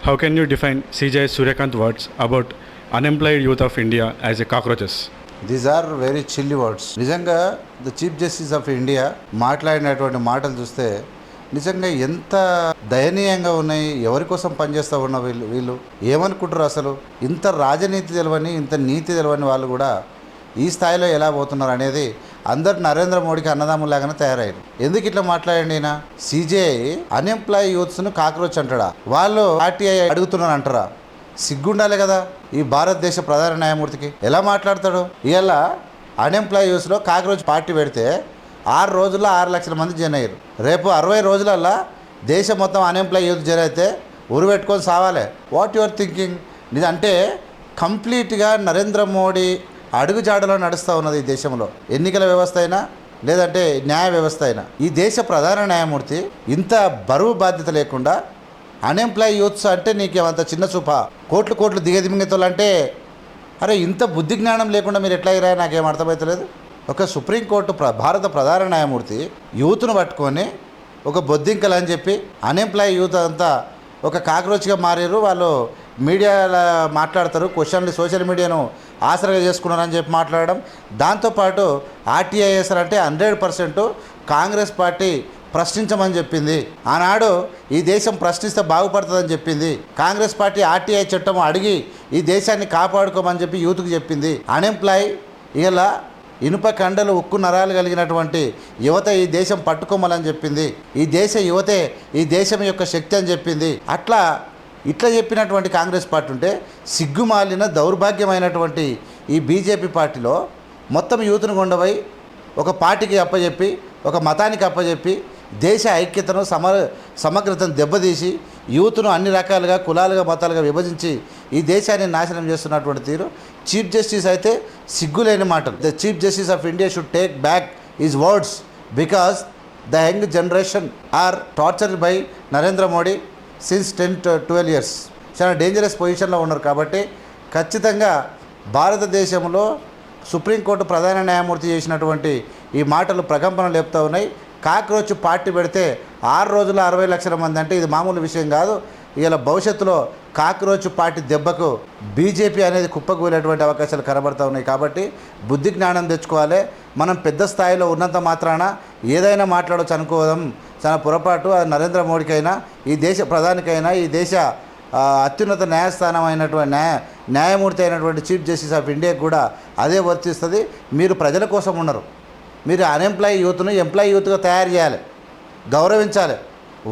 How can you define CJ Suryakanth words about unemployed youth of India as a cockroaches? These are very chilly words. నిజంగా the chief justice of India మాట్లాడినటువంటి మాటలు చూస్తే నిజంగా ఎంత దయనీయంగా ఉన్నాయి. ఎవరి కోసం పనిచేస్తూ ఉన్న వీళ్ళు ఏమనుకుంటారు అసలు? ఇంత రాజనీతి తెలవని, ఇంత నీతి తెలవని వాళ్ళు కూడా ఈ స్థాయిలో ఎలా పోతున్నారు అనేది అందరు నరేంద్ర మోడీకి అన్నదమ్ములాగానే తయారయ్యారు. ఎందుకు ఇట్లా మాట్లాడండి? ఈయన సిజేఐ అన్ఎంప్లాయ్ యూత్స్ను కాక్రోచ్ అంటాడా? వాళ్ళు ఆర్టీఐ అడుగుతున్నారు అంటారా? సిగ్గుండాలి కదా ఈ భారతదేశ ప్రధాన న్యాయమూర్తికి. ఎలా మాట్లాడతాడు? ఇవాళ అన్ఎంప్లాయ్ యూత్స్లో కాక్రోచ్ పార్టీ పెడితే 6 రోజుల్లో 6 లక్షల మంది జాయిన్ అయ్యారు. రేపు 60 రోజులల్లో దేశం మొత్తం అన్ఎంప్లాయ్ యూత్ జాయిన్ అయితే ఉరిపెట్టుకొని సావాలి. What your thinking? అంటే కంప్లీట్గా నరేంద్ర మోడీ అడుగుజాడలో నడుస్తూ ఉన్నది ఈ దేశంలో. ఎన్నికల వ్యవస్థ అయినా లేదంటే న్యాయ వ్యవస్థ అయినా ఈ దేశ ప్రధాన న్యాయమూర్తి ఇంత బరువు బాధ్యత లేకుండా అన్ఎంప్లాయ్ యూత్స్ అంటే నీకేమంత చిన్న చూప? కోట్లు దిగదిమింగతలు అంటే అరే ఇంత బుద్ధి జ్ఞానం లేకుండా మీరు ఎట్లా అయ్యారా? నాకేం అర్థమవుతలేదు. ఒక సుప్రీంకోర్టు భారత ప్రధాన న్యాయమూర్తి యూత్ను పట్టుకొని ఒక బొద్దింకలు అని చెప్పి అన్ఎంప్లాయ్ యూత్ అంతా ఒక కాక్రోచ్గా మారారు. వాళ్ళు మీడియాలో మాట్లాడతారు, క్వశ్చన్లు సోషల్ మీడియాను ఆసరగా చేసుకున్నారని చెప్పి మాట్లాడడం. దాంతోపాటు ఆర్టీఐఎస్ అంటే 100% కాంగ్రెస్ పార్టీ ప్రశ్నించమని చెప్పింది. ఆనాడు ఈ దేశం ప్రశ్నిస్తే బాగుపడుతుందని చెప్పింది. కాంగ్రెస్ పార్టీ ఆర్టీఐ చట్టం అడిగి ఈ దేశాన్ని కాపాడుకోమని చెప్పి యూత్కి చెప్పింది. అన్ఎంప్లాయ్ ఇలా ఇనుప కండలు ఉక్కు నరాలు కలిగినటువంటి యువత ఈ దేశం పట్టుకోమని చెప్పింది. ఈ దేశ యువతే ఈ దేశం యొక్క శక్తి అని చెప్పింది. ఇట్లా చెప్పినటువంటి కాంగ్రెస్ పార్టీ ఉంటే సిగ్గుమాలిన దౌర్భాగ్యమైనటువంటి ఈ బీజేపీ పార్టీలో మొత్తం యూత్ను కొండవై ఒక పార్టీకి అప్పచెప్పి ఒక మతానికి అప్పచెప్పి దేశ ఐక్యతను సమగ్రతను దెబ్బతీసి యూత్ను అన్ని రకాలుగా కులాలుగా మతాలుగా విభజించి ఈ దేశాన్ని నాశనం చేస్తున్నటువంటి తీరు చీఫ్ జస్టిస్ అయితే సిగ్గులేని మాటలు. The chief justice of India should take back his words because the young generation are tortured by Narendra Modi since 10 to 12 years. చాలా డేంజరస్ పొజిషన్లో ఉన్నారు. కాబట్టి ఖచ్చితంగా భారతదేశంలో సుప్రీంకోర్టు ప్రధాన న్యాయమూర్తి చేసినటువంటి ఈ మాటలు ప్రకంపన లేపుతూ ఉన్నాయి. కాక్రోచ్ పార్టీ పెడితే 6 రోజుల్లో 60 లక్షల మంది అంటే ఇది మామూలు విషయం కాదు. ఇలా భవిష్యత్తులో కాక్రోచ్ పార్టీ దెబ్బకు బీజేపీ అనేది కుప్పకూలేటువంటి అవకాశాలు కనబడుతూ ఉన్నాయి. కాబట్టి బుద్ధి జ్ఞానం తెచ్చుకోవాలి. మనం పెద్ద స్థాయిలో ఉన్నంత మాత్రాన ఏదైనా మాట్లాడవచ్చు అనుకోవడం చాలా పొరపాటు. అది నరేంద్ర మోడీకైనా ఈ దేశ ప్రధానికైనా ఈ దేశ అత్యున్నత న్యాయస్థానం అయినటువంటి న్యాయమూర్తి అయినటువంటి చీఫ్ జస్టిస్ ఆఫ్ ఇండియాకి కూడా అదే వర్తిస్తుంది. మీరు ప్రజల కోసం ఉన్నారు. మీరు అన్ఎంప్లాయ్ యూత్ను ఎంప్లాయీ యూత్గా తయారు చేయాలి, గౌరవించాలి.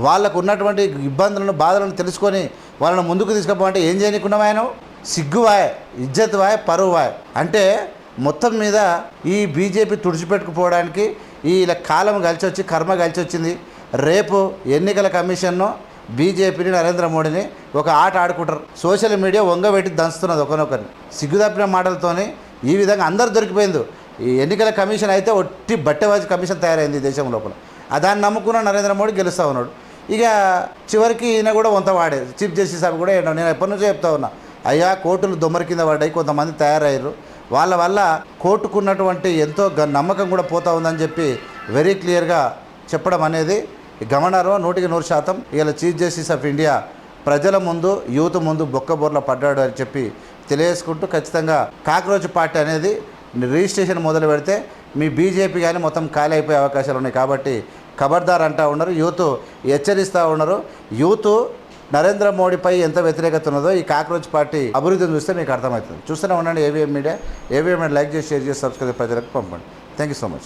వాళ్ళకు ఉన్నటువంటి ఇబ్బందులను బాధలను తెలుసుకొని వాళ్ళని ముందుకు తీసుకుపోవాలంటే ఏం చేయనీకున్నాం? ఆయన సిగ్గువాయ్, ఇజ్జత్వాయ్, పరువాయ్. అంటే మొత్తం మీద ఈ బీజేపీ తుడిచిపెట్టుకుపోవడానికి ఈ కాలం కలిసి వచ్చి కర్మ కలిసి వచ్చింది. రేపు ఎన్నికల కమిషన్ను బీజేపీని నరేంద్ర మోడీని ఒక ఆట ఆడుకుంటారు. Social media వంగబెట్టి దంచుతున్నది ఒకరినొకరిని. సిగ్గుదప్పిన మాటలతోని ఈ విధంగా అందరు దొరికిపోయింది. ఈ ఎన్నికల కమిషన్ అయితే ఒట్టి బట్టెవాజీ కమిషన్ తయారైంది ఈ దేశం లోపల. దాన్ని నమ్ముకున్న నరేంద్ర మోడీ గెలుస్తూ ఉన్నాడు. ఇక చివరికి ఈయన కూడా వంతవాడే చీఫ్ జస్టిస్ సాబ్ కూడా. నేను ఎప్పటి నుంచో చెప్తా ఉన్నా, అయ్యా కోర్టులు దొమ్మరి కింద పడ్డాయి, కొంతమంది తయారయ్యారు, వాళ్ళ వల్ల కోర్టుకున్నటువంటి ఎంతో నమ్మకం కూడా పోతా ఉందని చెప్పి వెరీ క్లియర్గా చెప్పడం అనేది గమనార్హం. 100% ఇలా చీఫ్ జస్టిస్ ఆఫ్ ఇండియా ప్రజల ముందు యూత్ ముందు బొక్కబోర్ల పడ్డాడు అని చెప్పి తెలియజేసుకుంటూ ఖచ్చితంగా కాక్రోచ్ పార్టీ అనేది రిజిస్ట్రేషన్ మొదలు పెడితే మీ బీజేపీ కానీ మొత్తం ఖాళీ అయిపోయే అవకాశాలు ఉన్నాయి. కాబట్టి ఖబర్దార్ అంటూ ఉన్నారు, యూత్ హెచ్చరిస్తూ ఉన్నారు. యూత్ నరేంద్ర మోడీపై ఎంత వ్యతిరేకత ఉన్నదో ఈ కాక్రోచ్ పార్టీ అభివృద్ధిని చూస్తే మీకు అర్థమవుతుంది. చూస్తూనే ఉండండి ఏవిఎం మీడియా. లైక్ చేసి షేర్ చేసి సబ్స్క్రైబ్ ప్రజలకు పంపండి. Thank you so much.